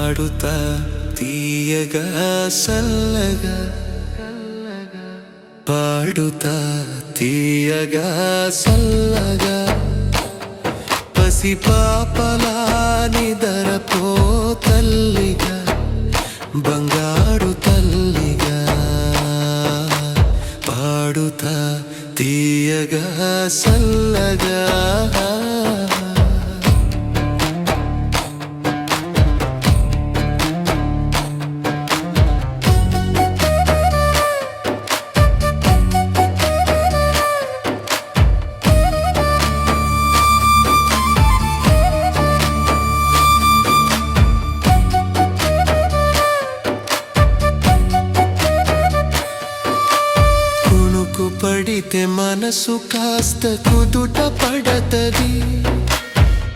పాడుతా తీయగా సల్లగా పాడుతా తీయగా సల్లగా పసిపాపలా నిదరపో తల్లిగా బంగారు తల్లిగా పాడుతా తీయగా సల్లగా పడితే మనసు కాస్త కుదుట పడతది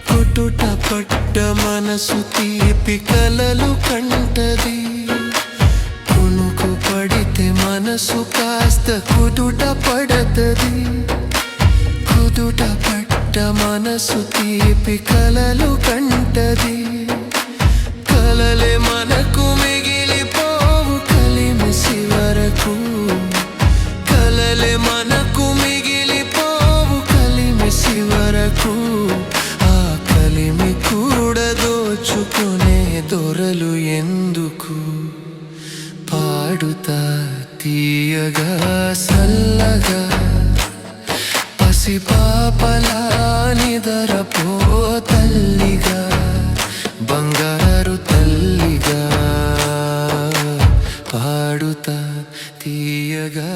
కుటుట పడ్డ మనసు తీపి కలలు కంటది కునుకు పడితే మనసు కాస్త కుదుట పడతది కుదుట పడ్డ మనసు తీపి కలలు కంటది కలలే మనకు మిగిలిపోవు కలిమిసి వరకు కలలే మనకు మిగిలిపోవు కలిమిసి వరకు ఆ కలిమి కూడా దోచుకునే దొరలు ఎందుకు పాడుతా తీయగా సల్లగా పసిపాపలా నిదరపో తల్లిగా బంగారు తల్లిగా పాడుతా తీయగా